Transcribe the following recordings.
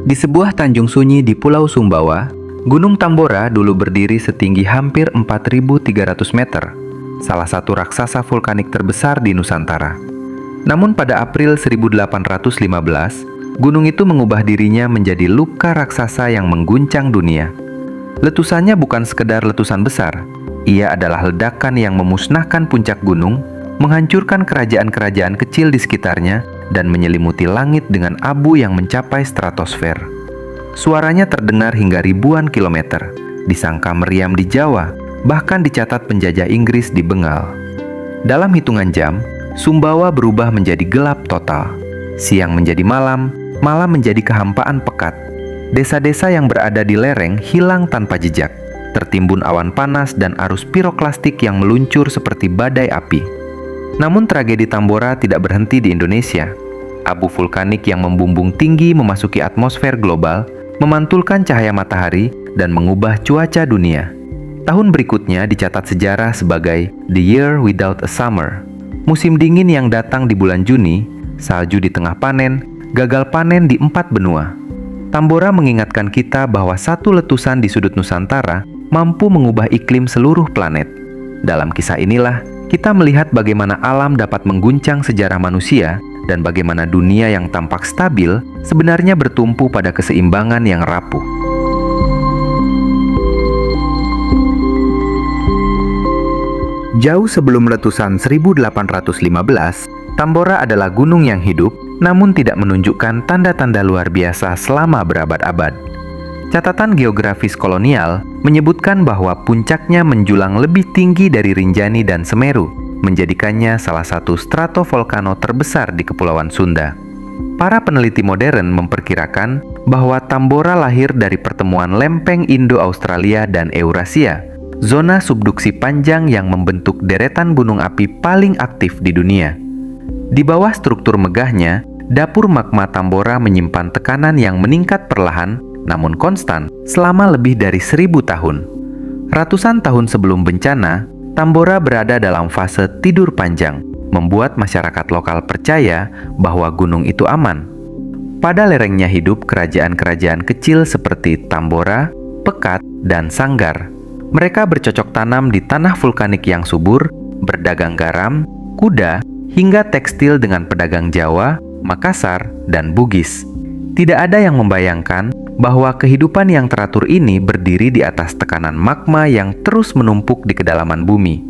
Di sebuah tanjung sunyi di Pulau Sumbawa, Gunung Tambora dulu berdiri setinggi hampir 4.300 meter, salah satu raksasa vulkanik terbesar di Nusantara. Namun pada April 1815, gunung itu mengubah dirinya menjadi luka raksasa yang mengguncang dunia. Letusannya bukan sekedar letusan besar, ia adalah ledakan yang memusnahkan puncak gunung, menghancurkan kerajaan-kerajaan kecil di sekitarnya, dan menyelimuti langit dengan abu yang mencapai stratosfer. Suaranya terdengar hingga ribuan kilometer, disangka meriam di Jawa, bahkan dicatat penjajah Inggris di Bengal. Dalam hitungan jam, Sumbawa berubah menjadi gelap total. Siang menjadi malam, malam menjadi kehampaan pekat. Desa-desa yang berada di lereng hilang tanpa jejak, tertimbun awan panas dan arus piroklastik yang meluncur seperti badai api. Namun tragedi Tambora tidak berhenti di Indonesia. Abu vulkanik yang membumbung tinggi memasuki atmosfer global, memantulkan cahaya matahari dan mengubah cuaca dunia. Tahun berikutnya dicatat sejarah sebagai The Year Without a Summer. Musim dingin yang datang di bulan Juni, salju di tengah panen, gagal panen di 4 benua. Tambora mengingatkan kita bahwa satu letusan di sudut Nusantara mampu mengubah iklim seluruh planet. Dalam kisah inilah, kita melihat bagaimana alam dapat mengguncang sejarah manusia dan bagaimana dunia yang tampak stabil sebenarnya bertumpu pada keseimbangan yang rapuh. Jauh sebelum letusan 1815, Tambora adalah gunung yang hidup namun tidak menunjukkan tanda-tanda luar biasa selama berabad-abad. Catatan geografis kolonial menyebutkan bahwa puncaknya menjulang lebih tinggi dari Rinjani dan Semeru, menjadikannya salah satu stratovolcano terbesar di Kepulauan Sunda. Para peneliti modern memperkirakan bahwa Tambora lahir dari pertemuan lempeng Indo-Australia dan Eurasia, zona subduksi panjang yang membentuk deretan gunung api paling aktif di dunia. Di bawah struktur megahnya, dapur magma Tambora menyimpan tekanan yang meningkat perlahan namun konstan selama lebih dari 1000 tahun. Ratusan tahun sebelum bencana, Tambora berada dalam fase tidur panjang, membuat masyarakat lokal percaya bahwa gunung itu aman. Pada lerengnya hidup kerajaan-kerajaan kecil seperti Tambora, Pekat, dan Sanggar. Mereka bercocok tanam di tanah vulkanik yang subur, berdagang garam, kuda, hingga tekstil dengan pedagang Jawa, Makassar, dan Bugis. Tidak ada yang membayangkan bahwa kehidupan yang teratur ini berdiri di atas tekanan magma yang terus menumpuk di kedalaman bumi.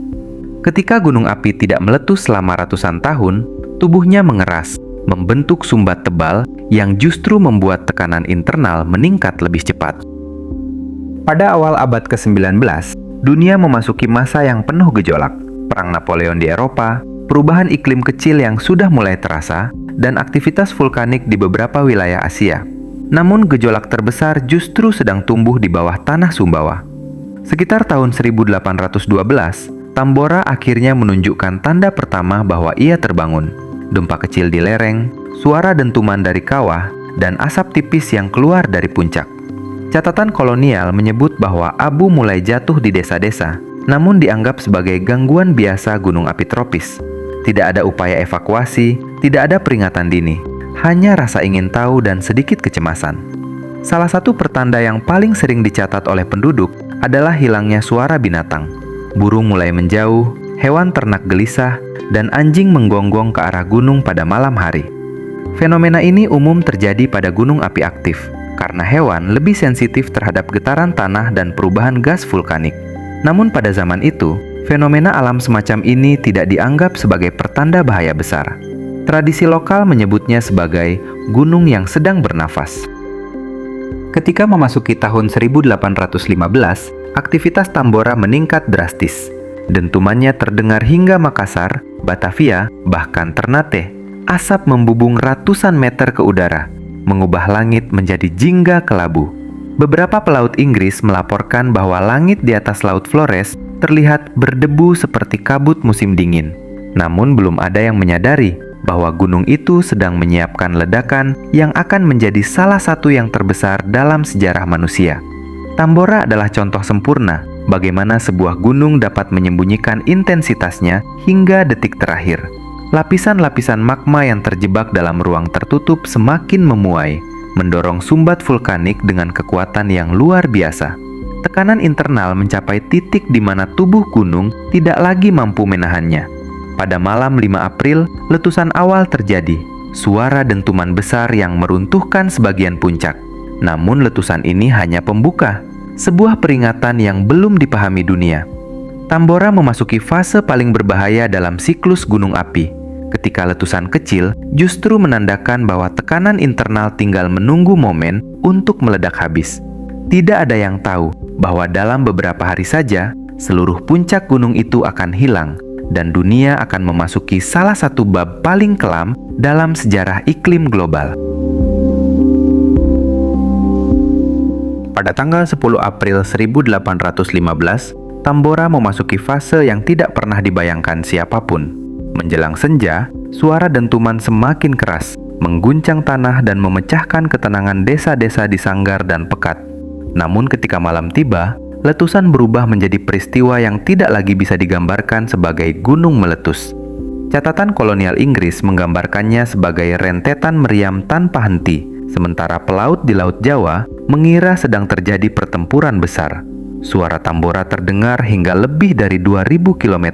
Ketika gunung api tidak meletus selama ratusan tahun, tubuhnya mengeras, membentuk sumbat tebal yang justru membuat tekanan internal meningkat lebih cepat. Pada awal abad ke-19, dunia memasuki masa yang penuh gejolak. Perang Napoleon di Eropa, perubahan iklim kecil yang sudah mulai terasa, dan aktivitas vulkanik di beberapa wilayah Asia. Namun gejolak terbesar justru sedang tumbuh di bawah tanah Sumbawa. Sekitar tahun 1812, Tambora akhirnya menunjukkan tanda pertama bahwa ia terbangun. Gempa kecil di lereng, suara dentuman dari kawah, dan asap tipis yang keluar dari puncak. Catatan kolonial menyebut bahwa abu mulai jatuh di desa-desa, namun dianggap sebagai gangguan biasa gunung api tropis. Tidak ada upaya evakuasi, tidak ada peringatan dini. Hanya rasa ingin tahu dan sedikit kecemasan. Salah satu pertanda yang paling sering dicatat oleh penduduk adalah hilangnya suara binatang. Burung mulai menjauh, hewan ternak gelisah, dan anjing menggonggong ke arah gunung pada malam hari. Fenomena ini umum terjadi pada gunung api aktif, karena hewan lebih sensitif terhadap getaran tanah dan perubahan gas vulkanik. Namun pada zaman itu, fenomena alam semacam ini tidak dianggap sebagai pertanda bahaya besar. Tradisi lokal menyebutnya sebagai gunung yang sedang bernafas. Ketika memasuki tahun 1815, aktivitas Tambora meningkat drastis. Dentumannya terdengar hingga Makassar, Batavia, bahkan Ternate. Asap membubung ratusan meter ke udara, mengubah langit menjadi jingga kelabu. Beberapa pelaut Inggris melaporkan bahwa langit di atas Laut Flores terlihat berdebu seperti kabut musim dingin. Namun belum ada yang menyadari bahwa gunung itu sedang menyiapkan ledakan yang akan menjadi salah satu yang terbesar dalam sejarah manusia. Tambora adalah contoh sempurna bagaimana sebuah gunung dapat menyembunyikan intensitasnya hingga detik terakhir. Lapisan-lapisan magma yang terjebak dalam ruang tertutup semakin memuai, mendorong sumbat vulkanik dengan kekuatan yang luar biasa. Tekanan internal mencapai titik di mana tubuh gunung tidak lagi mampu menahannya. Pada malam 5 April, letusan awal terjadi. Suara dentuman besar yang meruntuhkan sebagian puncak. Namun letusan ini hanya pembuka, sebuah peringatan yang belum dipahami dunia. Tambora memasuki fase paling berbahaya dalam siklus gunung api. Ketika letusan kecil justru menandakan bahwa tekanan internal tinggal menunggu momen untuk meledak habis. Tidak ada yang tahu bahwa dalam beberapa hari saja, seluruh puncak gunung itu akan hilang dan dunia akan memasuki salah satu bab paling kelam dalam sejarah iklim global. Pada tanggal 10 April 1815, Tambora memasuki fase yang tidak pernah dibayangkan siapapun. Menjelang senja, suara dentuman semakin keras, mengguncang tanah dan memecahkan ketenangan desa-desa di Sanggar dan Pekat. Namun ketika malam tiba, letusan berubah menjadi peristiwa yang tidak lagi bisa digambarkan sebagai gunung meletus. Catatan kolonial Inggris menggambarkannya sebagai rentetan meriam tanpa henti, sementara pelaut di Laut Jawa mengira sedang terjadi pertempuran besar. Suara Tambora terdengar hingga lebih dari 2000 km,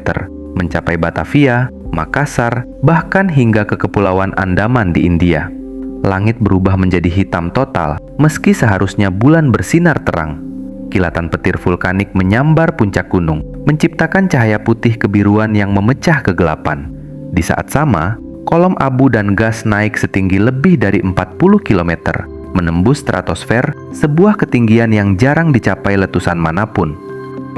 mencapai Batavia, Makassar, bahkan hingga ke Kepulauan Andaman di India. Langit berubah menjadi hitam total, meski seharusnya bulan bersinar terang. Kilatan petir vulkanik menyambar puncak gunung, menciptakan cahaya putih kebiruan yang memecah kegelapan. Di saat sama, kolom abu dan gas naik setinggi lebih dari 40 km, menembus stratosfer, sebuah ketinggian yang jarang dicapai letusan manapun.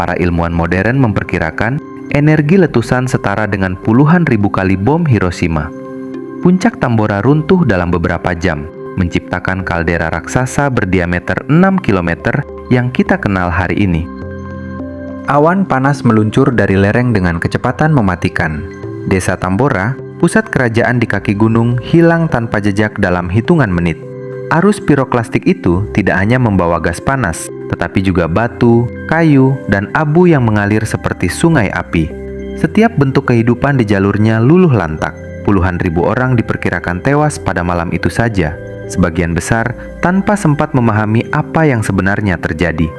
Para ilmuwan modern memperkirakan energi letusan setara dengan puluhan ribu kali bom Hiroshima. Puncak Tambora runtuh dalam beberapa jam, menciptakan kaldera raksasa berdiameter 6 km yang kita kenal hari ini. Awan panas meluncur dari lereng dengan kecepatan mematikan. Desa Tambora, pusat kerajaan di kaki gunung, hilang tanpa jejak dalam hitungan menit. Arus piroklastik itu tidak hanya membawa gas panas, tetapi juga batu, kayu, dan abu yang mengalir seperti sungai api. Setiap bentuk kehidupan di jalurnya luluh lantak. Puluhan ribu orang diperkirakan tewas pada malam itu saja, sebagian besar tanpa sempat memahami apa yang sebenarnya terjadi.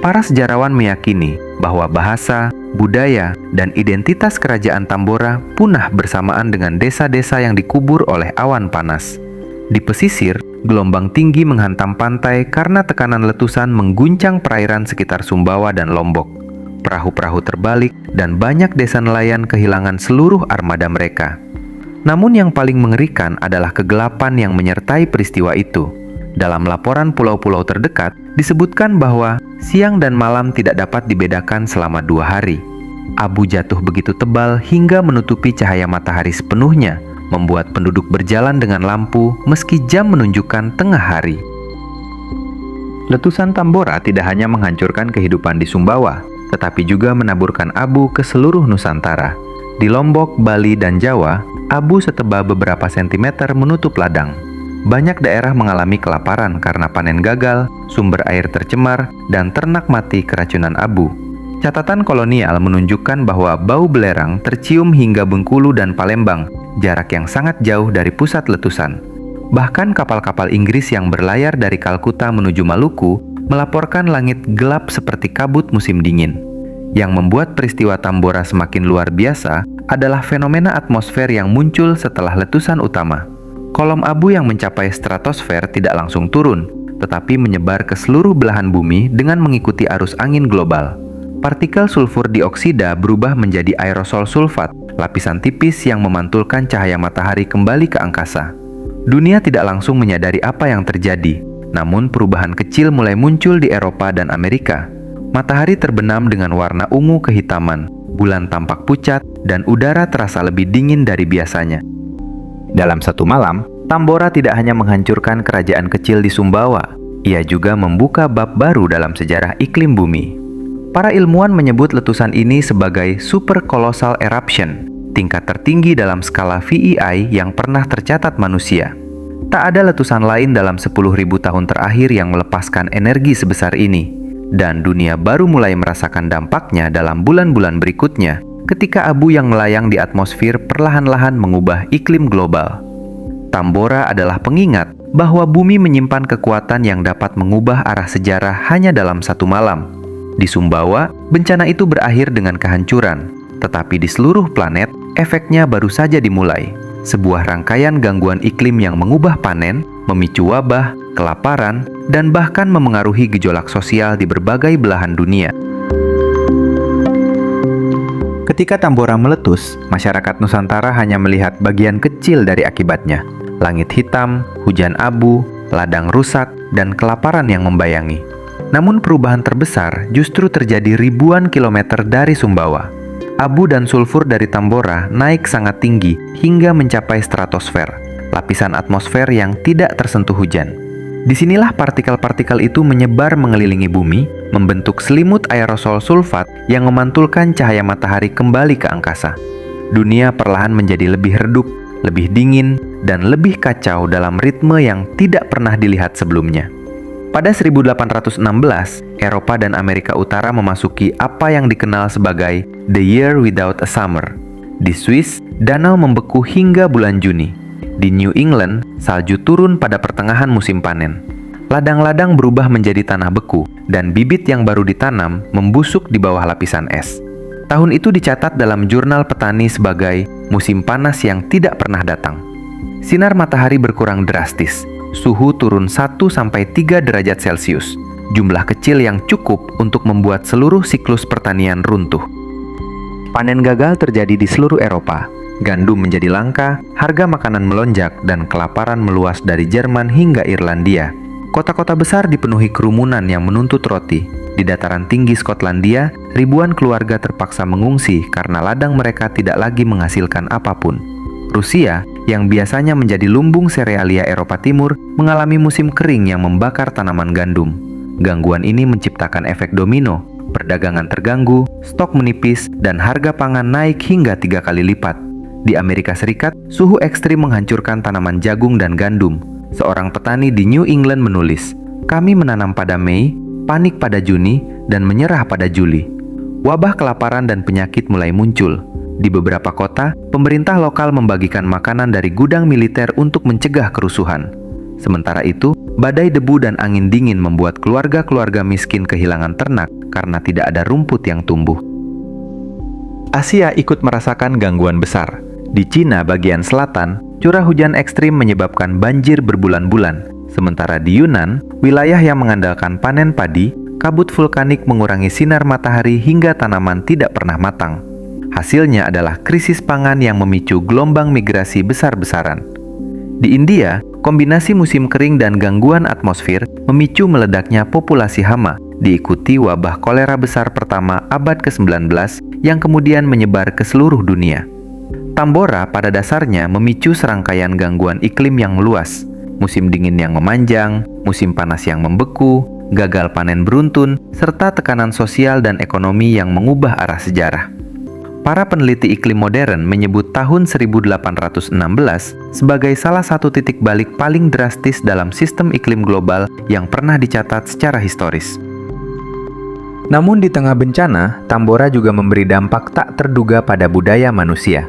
Para sejarawan meyakini bahwa bahasa, budaya, dan identitas kerajaan Tambora punah bersamaan dengan desa-desa yang dikubur oleh awan panas. Di pesisir, gelombang tinggi menghantam pantai karena tekanan letusan mengguncang perairan sekitar Sumbawa dan Lombok. Perahu-perahu terbalik dan banyak desa nelayan kehilangan seluruh armada mereka. Namun yang paling mengerikan adalah kegelapan yang menyertai peristiwa itu. Dalam laporan pulau-pulau terdekat, disebutkan bahwa siang dan malam tidak dapat dibedakan selama 2 hari. Abu jatuh begitu tebal hingga menutupi cahaya matahari sepenuhnya, membuat penduduk berjalan dengan lampu meski jam menunjukkan tengah hari. Letusan Tambora tidak hanya menghancurkan kehidupan di Sumbawa, tetapi juga menaburkan abu ke seluruh Nusantara. Di Lombok, Bali, dan Jawa, abu setebal beberapa sentimeter menutup ladang. Banyak daerah mengalami kelaparan karena panen gagal, sumber air tercemar, dan ternak mati keracunan abu. Catatan kolonial menunjukkan bahwa bau belerang tercium hingga Bengkulu dan Palembang, jarak yang sangat jauh dari pusat letusan. Bahkan kapal-kapal Inggris yang berlayar dari Kalkuta menuju Maluku melaporkan langit gelap seperti kabut musim dingin. Yang membuat peristiwa Tambora semakin luar biasa adalah fenomena atmosfer yang muncul setelah letusan utama. Kolom abu yang mencapai stratosfer tidak langsung turun, tetapi menyebar ke seluruh belahan bumi dengan mengikuti arus angin global. Partikel sulfur dioksida berubah menjadi aerosol sulfat, lapisan tipis yang memantulkan cahaya matahari kembali ke angkasa. Dunia tidak langsung menyadari apa yang terjadi, namun perubahan kecil mulai muncul di Eropa dan Amerika. Matahari terbenam dengan warna ungu kehitaman, bulan tampak pucat, dan udara terasa lebih dingin dari biasanya. Dalam satu malam, Tambora tidak hanya menghancurkan kerajaan kecil di Sumbawa, ia juga membuka bab baru dalam sejarah iklim bumi. Para ilmuwan menyebut letusan ini sebagai super colossal eruption, tingkat tertinggi dalam skala VEI yang pernah tercatat manusia. Tak ada letusan lain dalam 10.000 tahun terakhir yang melepaskan energi sebesar ini. Dan dunia baru mulai merasakan dampaknya dalam bulan-bulan berikutnya ketika abu yang melayang di atmosfer perlahan-lahan mengubah iklim global. Tambora adalah pengingat bahwa bumi menyimpan kekuatan yang dapat mengubah arah sejarah hanya dalam satu malam. Di Sumbawa, bencana itu berakhir dengan kehancuran, tetapi di seluruh planet, efeknya baru saja dimulai. Sebuah rangkaian gangguan iklim yang mengubah panen, memicu wabah, kelaparan, dan bahkan memengaruhi gejolak sosial di berbagai belahan dunia. Ketika Tambora meletus, masyarakat Nusantara hanya melihat bagian kecil dari akibatnya. Langit hitam, hujan abu, ladang rusak, dan kelaparan yang membayangi. Namun perubahan terbesar justru terjadi ribuan kilometer dari Sumbawa. Abu dan sulfur dari Tambora naik sangat tinggi hingga mencapai stratosfer, lapisan atmosfer yang tidak tersentuh hujan. Disinilah partikel-partikel itu menyebar mengelilingi bumi, membentuk selimut aerosol sulfat yang memantulkan cahaya matahari kembali ke angkasa. Dunia perlahan menjadi lebih redup, lebih dingin, dan lebih kacau dalam ritme yang tidak pernah dilihat sebelumnya. Pada 1816, Eropa dan Amerika Utara memasuki apa yang dikenal sebagai The Year Without a Summer. Di Swiss, danau membeku hingga bulan Juni. Di New England, salju turun pada pertengahan musim panen. Ladang-ladang berubah menjadi tanah beku, dan bibit yang baru ditanam membusuk di bawah lapisan es. Tahun itu dicatat dalam jurnal petani sebagai musim panas yang tidak pernah datang. Sinar matahari berkurang drastis, suhu turun 1-3 derajat Celcius, jumlah kecil yang cukup untuk membuat seluruh siklus pertanian runtuh. Panen gagal terjadi di seluruh Eropa. Gandum menjadi langka, harga makanan melonjak, dan kelaparan meluas dari Jerman hingga Irlandia. Kota-kota besar dipenuhi kerumunan yang menuntut roti. Di dataran tinggi Skotlandia, ribuan keluarga terpaksa mengungsi karena ladang mereka tidak lagi menghasilkan apapun. Rusia, yang biasanya menjadi lumbung serealia Eropa Timur, mengalami musim kering yang membakar tanaman gandum. Gangguan ini menciptakan efek domino, perdagangan terganggu, stok menipis, dan harga pangan naik hingga 3 kali lipat. Di Amerika Serikat, suhu ekstrim menghancurkan tanaman jagung dan gandum. Seorang petani di New England menulis, "Kami menanam pada Mei, panik pada Juni, dan menyerah pada Juli." Wabah kelaparan dan penyakit mulai muncul. Di beberapa kota, pemerintah lokal membagikan makanan dari gudang militer untuk mencegah kerusuhan. Sementara itu, badai debu dan angin dingin membuat keluarga-keluarga miskin kehilangan ternak karena tidak ada rumput yang tumbuh. Asia ikut merasakan gangguan besar. Di Cina bagian selatan, curah hujan ekstrim menyebabkan banjir berbulan-bulan. Sementara di Yunan, wilayah yang mengandalkan panen padi, kabut vulkanik mengurangi sinar matahari hingga tanaman tidak pernah matang. Hasilnya adalah krisis pangan yang memicu gelombang migrasi besar-besaran. Di India, kombinasi musim kering dan gangguan atmosfer memicu meledaknya populasi hama, diikuti wabah kolera besar pertama abad ke-19 yang kemudian menyebar ke seluruh dunia. Tambora pada dasarnya memicu serangkaian gangguan iklim yang luas, musim dingin yang memanjang, musim panas yang membeku, gagal panen beruntun, serta tekanan sosial dan ekonomi yang mengubah arah sejarah. Para peneliti iklim modern menyebut tahun 1816 sebagai salah satu titik balik paling drastis dalam sistem iklim global yang pernah dicatat secara historis. Namun di tengah bencana, Tambora juga memberi dampak tak terduga pada budaya manusia.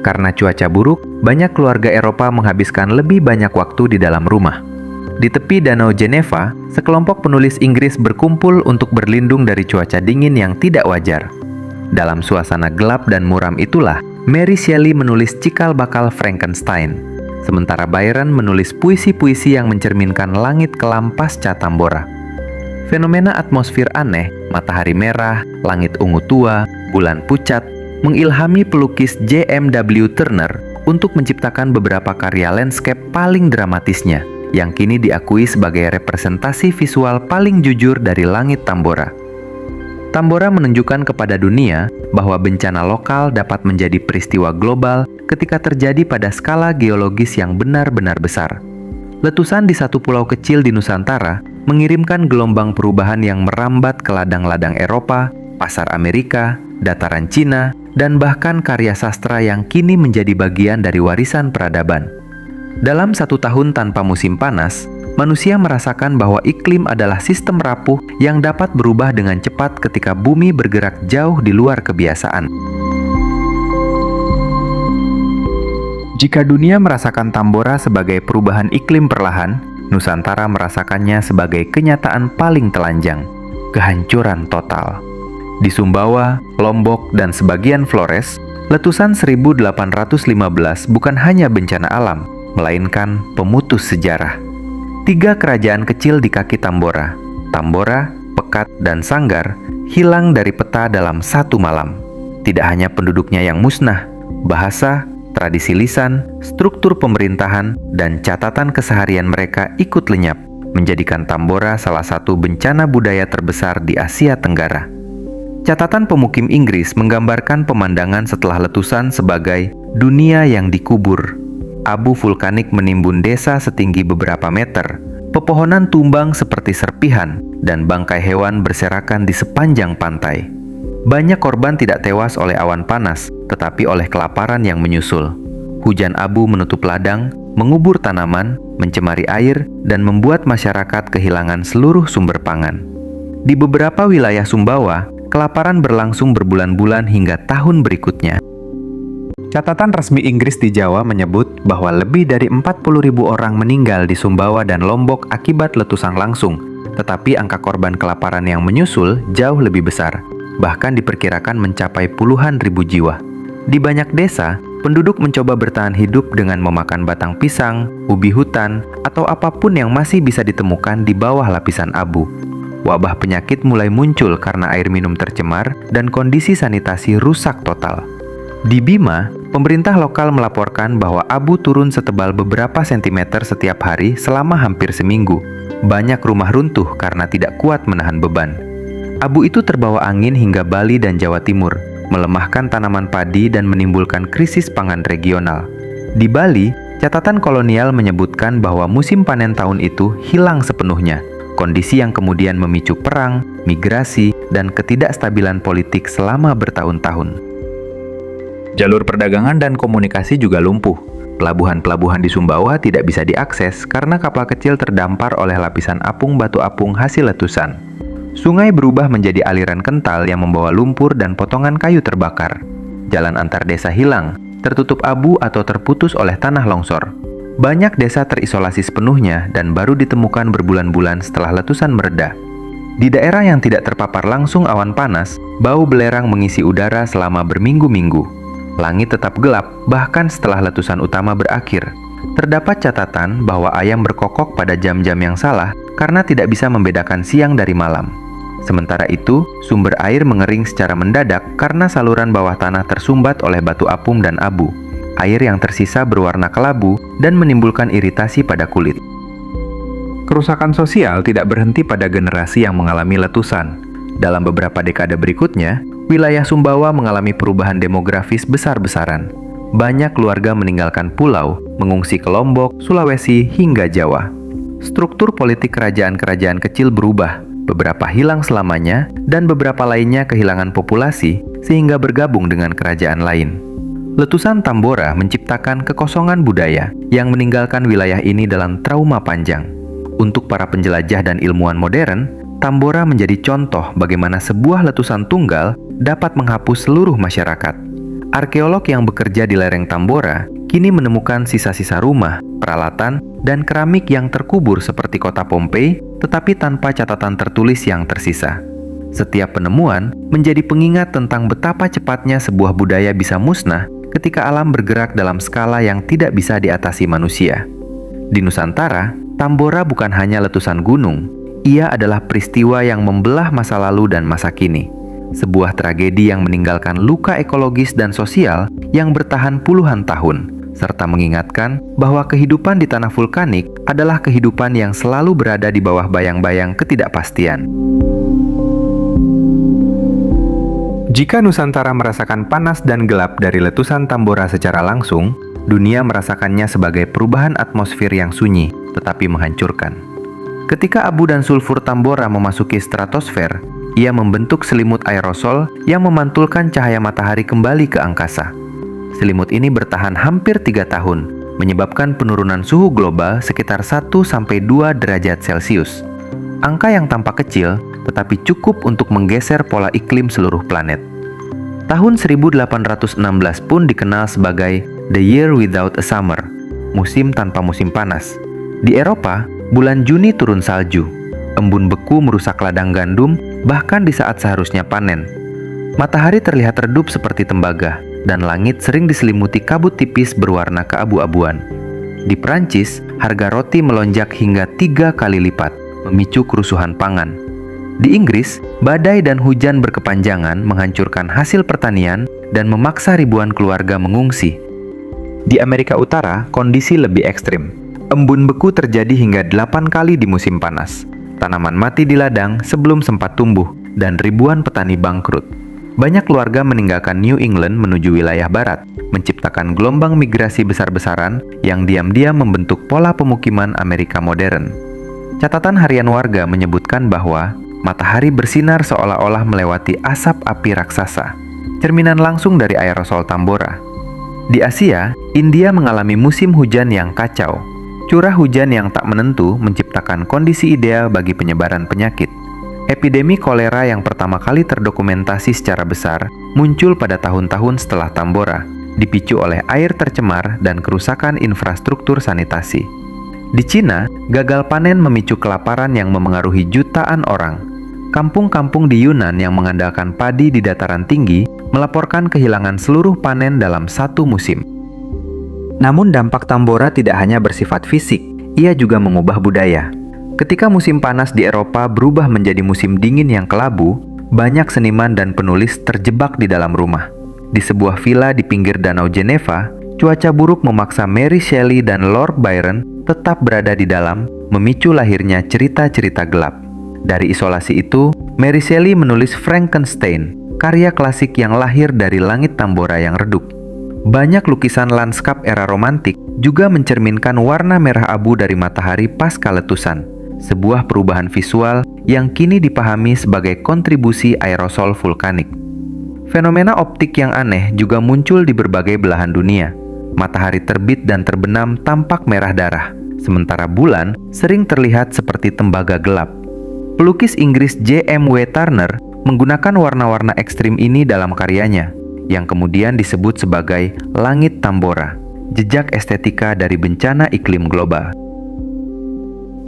Karena cuaca buruk, banyak keluarga Eropa menghabiskan lebih banyak waktu di dalam rumah. Di tepi Danau Geneva, sekelompok penulis Inggris berkumpul untuk berlindung dari cuaca dingin yang tidak wajar. Dalam suasana gelap dan muram itulah, Mary Shelley menulis cikal bakal Frankenstein. Sementara Byron menulis puisi-puisi yang mencerminkan langit kelam pasca Tambora. Fenomena atmosfer aneh, matahari merah, langit ungu tua, bulan pucat, mengilhami pelukis J.M.W. Turner untuk menciptakan beberapa karya landscape paling dramatisnya, yang kini diakui sebagai representasi visual paling jujur dari langit Tambora. Tambora menunjukkan kepada dunia bahwa bencana lokal dapat menjadi peristiwa global ketika terjadi pada skala geologis yang benar-benar besar. Letusan di satu pulau kecil di Nusantara mengirimkan gelombang perubahan yang merambat ke ladang-ladang Eropa, pasar Amerika, dataran Cina, dan bahkan karya sastra yang kini menjadi bagian dari warisan peradaban. Dalam 1 tahun tanpa musim panas, manusia merasakan bahwa iklim adalah sistem rapuh yang dapat berubah dengan cepat ketika bumi bergerak jauh di luar kebiasaan. Jika dunia merasakan Tambora sebagai perubahan iklim perlahan, Nusantara merasakannya sebagai kenyataan paling telanjang, kehancuran total. Di Sumbawa, Lombok, dan sebagian Flores, letusan 1815 bukan hanya bencana alam, melainkan pemutus sejarah. 3 kerajaan kecil di kaki Tambora, Pekat, dan Sanggar, hilang dari peta dalam satu malam. Tidak hanya penduduknya yang musnah, bahasa, tradisi lisan, struktur pemerintahan, dan catatan keseharian mereka ikut lenyap, menjadikan Tambora salah satu bencana budaya terbesar di Asia Tenggara. Catatan pemukim Inggris menggambarkan pemandangan setelah letusan sebagai dunia yang dikubur. Abu vulkanik menimbun desa setinggi beberapa meter, pepohonan tumbang seperti serpihan, dan bangkai hewan berserakan di sepanjang pantai. Banyak korban tidak tewas oleh awan panas, tetapi oleh kelaparan yang menyusul. Hujan abu menutup ladang, mengubur tanaman, mencemari air, dan membuat masyarakat kehilangan seluruh sumber pangan. Di beberapa wilayah Sumbawa, kelaparan berlangsung berbulan-bulan hingga tahun berikutnya. Catatan resmi Inggris di Jawa menyebut bahwa lebih dari 40.000 orang meninggal di Sumbawa dan Lombok akibat letusan langsung, tetapi angka korban kelaparan yang menyusul jauh lebih besar, bahkan diperkirakan mencapai puluhan ribu jiwa. Di banyak desa, penduduk mencoba bertahan hidup dengan memakan batang pisang, ubi hutan, atau apapun yang masih bisa ditemukan di bawah lapisan abu. Wabah penyakit mulai muncul karena air minum tercemar dan kondisi sanitasi rusak total. Di Bima, pemerintah lokal melaporkan bahwa abu turun setebal beberapa sentimeter setiap hari selama hampir seminggu. Banyak rumah runtuh karena tidak kuat menahan beban. Abu itu terbawa angin hingga Bali dan Jawa Timur, melemahkan tanaman padi dan menimbulkan krisis pangan regional. Di Bali, catatan kolonial menyebutkan bahwa musim panen tahun itu hilang sepenuhnya, kondisi yang kemudian memicu perang, migrasi, dan ketidakstabilan politik selama bertahun-tahun. Jalur perdagangan dan komunikasi juga lumpuh. Pelabuhan-pelabuhan di Sumbawa tidak bisa diakses karena kapal kecil terdampar oleh lapisan apung batu apung hasil letusan. Sungai berubah menjadi aliran kental yang membawa lumpur dan potongan kayu terbakar. Jalan antar desa hilang, tertutup abu atau terputus oleh tanah longsor. Banyak desa terisolasi sepenuhnya dan baru ditemukan berbulan-bulan setelah letusan mereda. Di daerah yang tidak terpapar langsung awan panas, bau belerang mengisi udara selama berminggu-minggu. Langit tetap gelap bahkan setelah letusan utama berakhir. Terdapat catatan bahwa ayam berkokok pada jam-jam yang salah karena tidak bisa membedakan siang dari malam. Sementara itu, sumber air mengering secara mendadak karena saluran bawah tanah tersumbat oleh batu apung dan abu. Air yang tersisa berwarna kelabu dan menimbulkan iritasi pada kulit. Kerusakan sosial tidak berhenti pada generasi yang mengalami letusan. Dalam beberapa dekade berikutnya, wilayah Sumbawa mengalami perubahan demografis besar-besaran. Banyak keluarga meninggalkan pulau, mengungsi ke Lombok, Sulawesi, hingga Jawa. Struktur politik kerajaan-kerajaan kecil berubah, beberapa hilang selamanya, dan beberapa lainnya kehilangan populasi sehingga bergabung dengan kerajaan lain. Letusan Tambora menciptakan kekosongan budaya yang meninggalkan wilayah ini dalam trauma panjang. Untuk para penjelajah dan ilmuwan modern, Tambora menjadi contoh bagaimana sebuah letusan tunggal dapat menghapus seluruh masyarakat. Arkeolog yang bekerja di lereng Tambora kini menemukan sisa-sisa rumah, peralatan, dan keramik yang terkubur seperti kota Pompei, tetapi tanpa catatan tertulis yang tersisa. Setiap penemuan menjadi pengingat tentang betapa cepatnya sebuah budaya bisa musnah ketika alam bergerak dalam skala yang tidak bisa diatasi manusia. Di Nusantara, Tambora bukan hanya letusan gunung, ia adalah peristiwa yang membelah masa lalu dan masa kini. Sebuah tragedi yang meninggalkan luka ekologis dan sosial yang bertahan puluhan tahun, serta mengingatkan bahwa kehidupan di tanah vulkanik adalah kehidupan yang selalu berada di bawah bayang-bayang ketidakpastian. Jika Nusantara merasakan panas dan gelap dari letusan Tambora secara langsung, dunia merasakannya sebagai perubahan atmosfer yang sunyi, tetapi menghancurkan. Ketika abu dan sulfur Tambora memasuki stratosfer, ia membentuk selimut aerosol yang memantulkan cahaya matahari kembali ke angkasa. Selimut ini bertahan hampir 3 tahun, menyebabkan penurunan suhu global sekitar 1-2 derajat Celcius. Angka yang tampak kecil, tetapi cukup untuk menggeser pola iklim seluruh planet. Tahun 1816 pun dikenal sebagai The Year Without a Summer, musim tanpa musim panas. Di Eropa, bulan Juni turun salju. Embun beku merusak ladang gandum bahkan di saat seharusnya panen. Matahari terlihat redup seperti tembaga, dan langit sering diselimuti kabut tipis berwarna keabu-abuan. Di Prancis, harga roti melonjak hingga 3 kali lipat, memicu kerusuhan pangan. Di Inggris, badai dan hujan berkepanjangan menghancurkan hasil pertanian dan memaksa ribuan keluarga mengungsi. Di Amerika Utara, kondisi lebih ekstrim. Embun beku terjadi hingga 8 kali di musim panas. Tanaman mati di ladang sebelum sempat tumbuh, dan ribuan petani bangkrut. Banyak keluarga meninggalkan New England menuju wilayah barat, menciptakan gelombang migrasi besar-besaran yang diam-diam membentuk pola pemukiman Amerika modern. Catatan harian warga menyebutkan bahwa matahari bersinar seolah-olah melewati asap api raksasa, cerminan langsung dari aerosol Tambora. Di Asia, India mengalami musim hujan yang kacau. Curah hujan yang tak menentu menciptakan kondisi ideal bagi penyebaran penyakit. Epidemi kolera yang pertama kali terdokumentasi secara besar muncul pada tahun-tahun setelah Tambora, dipicu oleh air tercemar dan kerusakan infrastruktur sanitasi. Di Cina, gagal panen memicu kelaparan yang memengaruhi jutaan orang. Kampung-kampung di Yunan yang mengandalkan padi di dataran tinggi melaporkan kehilangan seluruh panen dalam satu musim. Namun dampak Tambora tidak hanya bersifat fisik, ia juga mengubah budaya. Ketika musim panas di Eropa berubah menjadi musim dingin yang kelabu, banyak seniman dan penulis terjebak di dalam rumah. Di sebuah villa di pinggir Danau Geneva, cuaca buruk memaksa Mary Shelley dan Lord Byron tetap berada di dalam, memicu lahirnya cerita-cerita gelap. Dari isolasi itu, Mary Shelley menulis Frankenstein, karya klasik yang lahir dari langit Tambora yang redup. Banyak lukisan lanskap era romantik juga mencerminkan warna merah abu dari matahari pasca letusan, sebuah perubahan visual yang kini dipahami sebagai kontribusi aerosol vulkanik. Fenomena optik yang aneh juga muncul di berbagai belahan dunia. Matahari terbit dan terbenam tampak merah darah, sementara bulan sering terlihat seperti tembaga gelap. Pelukis Inggris J.M.W. Turner menggunakan warna-warna ekstrim ini dalam karyanya, yang kemudian disebut sebagai Langit Tambora, jejak estetika dari bencana iklim global.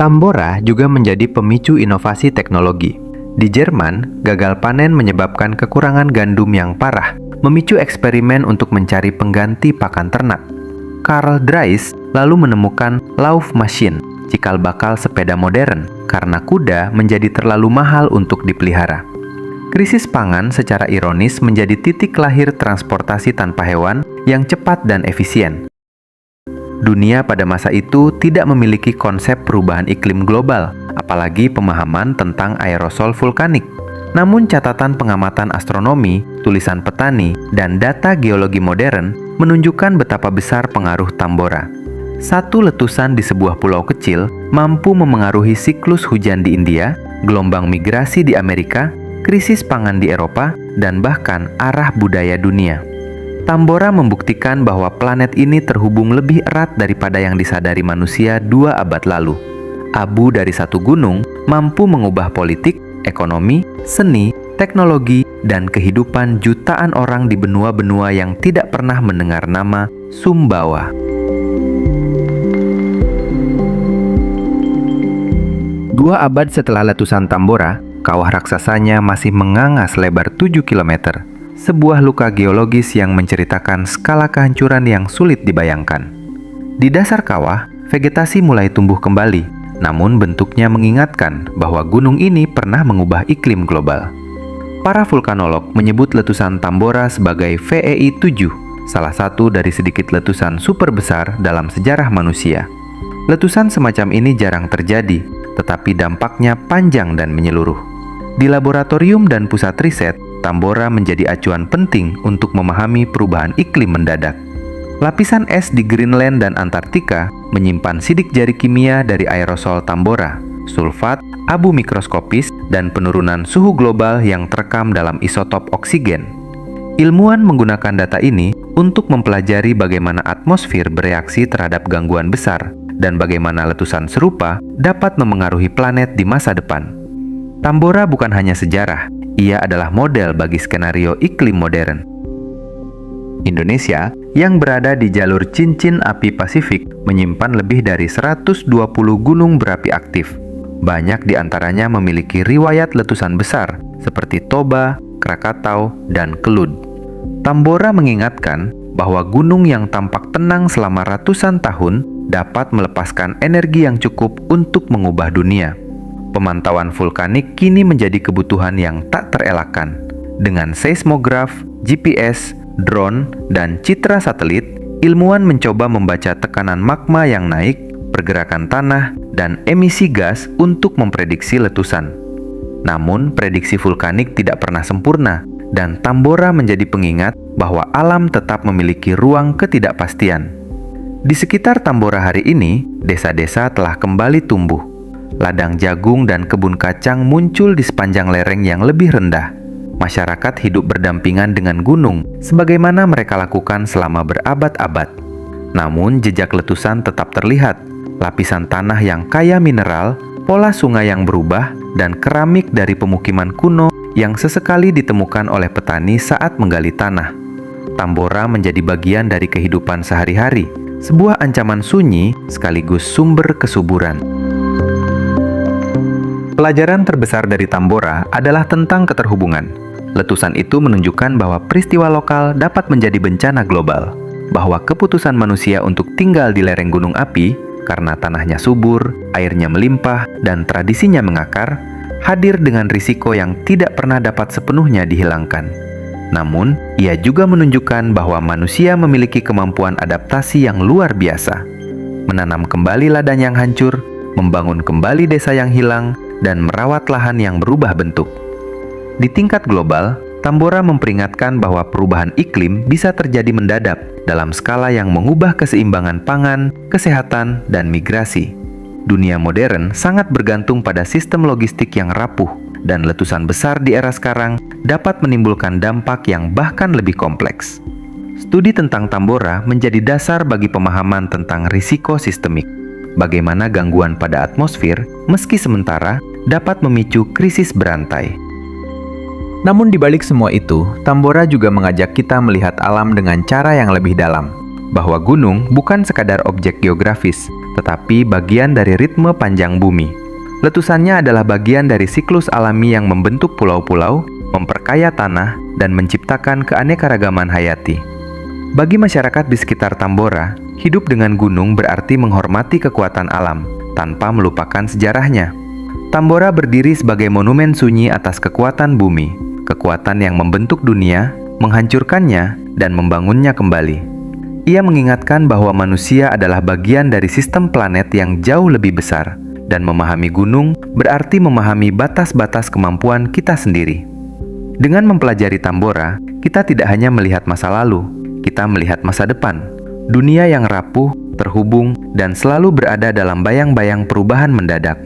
Tambora juga menjadi pemicu inovasi teknologi. Di Jerman, gagal panen menyebabkan kekurangan gandum yang parah, memicu eksperimen untuk mencari pengganti pakan ternak. Karl Drais lalu menemukan Lauf Machine, cikal bakal sepeda modern, karena kuda menjadi terlalu mahal untuk dipelihara. Krisis pangan secara ironis menjadi titik lahir transportasi tanpa hewan yang cepat dan efisien. Dunia pada masa itu tidak memiliki konsep perubahan iklim global, apalagi pemahaman tentang aerosol vulkanik. Namun catatan pengamatan astronomi, tulisan petani, dan data geologi modern menunjukkan betapa besar pengaruh Tambora. Satu letusan di sebuah pulau kecil mampu memengaruhi siklus hujan di India, gelombang migrasi di Amerika, krisis pangan di Eropa, dan bahkan arah budaya dunia. Tambora membuktikan bahwa planet ini terhubung lebih erat daripada yang disadari manusia 2 abad lalu. Abu dari satu gunung mampu mengubah politik, ekonomi, seni, teknologi, dan kehidupan jutaan orang di benua-benua yang tidak pernah mendengar nama Sumbawa. Dua abad setelah letusan Tambora, kawah raksasanya masih menganga selebar 7 km. Sebuah luka geologis yang menceritakan skala kehancuran yang sulit dibayangkan. Di dasar kawah, vegetasi mulai tumbuh kembali, namun bentuknya mengingatkan bahwa gunung ini pernah mengubah iklim global. Para vulkanolog menyebut letusan Tambora sebagai VEI 7, salah satu dari sedikit letusan super besar dalam sejarah manusia. Letusan semacam ini jarang terjadi, tetapi dampaknya panjang dan menyeluruh. Di laboratorium dan pusat riset, Tambora menjadi acuan penting untuk memahami perubahan iklim mendadak. Lapisan es di Greenland dan Antartika menyimpan sidik jari kimia dari aerosol Tambora, sulfat, abu mikroskopis, dan penurunan suhu global yang terekam dalam isotop oksigen. Ilmuwan menggunakan data ini untuk mempelajari bagaimana atmosfer bereaksi terhadap gangguan besar dan bagaimana letusan serupa dapat memengaruhi planet di masa depan. Tambora bukan hanya sejarah, ia adalah model bagi skenario iklim modern. Indonesia yang berada di jalur cincin api Pasifik menyimpan lebih dari 120 gunung berapi aktif. Banyak di antaranya memiliki riwayat letusan besar seperti Toba, Krakatau, dan Kelud. Tambora mengingatkan bahwa gunung yang tampak tenang selama ratusan tahun dapat melepaskan energi yang cukup untuk mengubah dunia. Pemantauan vulkanik kini menjadi kebutuhan yang tak terelakkan. Dengan seismograf, GPS, drone, dan citra satelit, ilmuwan mencoba membaca tekanan magma yang naik, pergerakan tanah, dan emisi gas untuk memprediksi letusan. Namun, prediksi vulkanik tidak pernah sempurna, dan Tambora menjadi pengingat bahwa alam tetap memiliki ruang ketidakpastian. Di sekitar Tambora hari ini, desa-desa telah kembali tumbuh. Ladang jagung dan kebun kacang muncul di sepanjang lereng yang lebih rendah. Masyarakat hidup berdampingan dengan gunung, sebagaimana mereka lakukan selama berabad-abad. Namun, jejak letusan tetap terlihat. Lapisan tanah yang kaya mineral, pola sungai yang berubah, dan keramik dari pemukiman kuno yang sesekali ditemukan oleh petani saat menggali tanah. Tambora menjadi bagian dari kehidupan sehari-hari, sebuah ancaman sunyi sekaligus sumber kesuburan. Pelajaran terbesar dari Tambora adalah tentang keterhubungan. Letusan itu menunjukkan bahwa peristiwa lokal dapat menjadi bencana global, bahwa keputusan manusia untuk tinggal di lereng gunung api karena tanahnya subur, airnya melimpah, dan tradisinya mengakar, hadir dengan risiko yang tidak pernah dapat sepenuhnya dihilangkan. Namun, ia juga menunjukkan bahwa manusia memiliki kemampuan adaptasi yang luar biasa, menanam kembali ladang yang hancur, membangun kembali desa yang hilang, dan merawat lahan yang berubah bentuk. Di tingkat global, Tambora memperingatkan bahwa perubahan iklim bisa terjadi mendadak dalam skala yang mengubah keseimbangan pangan, kesehatan, dan migrasi. Dunia modern sangat bergantung pada sistem logistik yang rapuh, dan letusan besar di era sekarang dapat menimbulkan dampak yang bahkan lebih kompleks. Studi tentang Tambora menjadi dasar bagi pemahaman tentang risiko sistemik. Bagaimana gangguan pada atmosfer, meski sementara, dapat memicu krisis berantai. Namun di balik semua itu, Tambora juga mengajak kita melihat alam dengan cara yang lebih dalam. Bahwa gunung bukan sekadar objek geografis, tetapi bagian dari ritme panjang bumi. Letusannya adalah bagian dari siklus alami yang membentuk pulau-pulau, memperkaya tanah, dan menciptakan keanekaragaman hayati. Bagi masyarakat di sekitar Tambora, hidup dengan gunung berarti menghormati kekuatan alam, tanpa melupakan sejarahnya. Tambora berdiri sebagai monumen sunyi atas kekuatan bumi, kekuatan yang membentuk dunia, menghancurkannya, dan membangunnya kembali. Ia mengingatkan bahwa manusia adalah bagian dari sistem planet yang jauh lebih besar, dan memahami gunung berarti memahami batas-batas kemampuan kita sendiri. Dengan mempelajari Tambora, kita tidak hanya melihat masa lalu, kita melihat masa depan. Dunia yang rapuh, terhubung, dan selalu berada dalam bayang-bayang perubahan mendadak.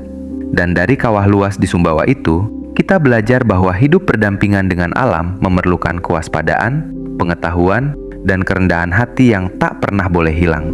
Dan dari kawah luas di Sumbawa itu, kita belajar bahwa hidup berdampingan dengan alam memerlukan kewaspadaan, pengetahuan, dan kerendahan hati yang tak pernah boleh hilang.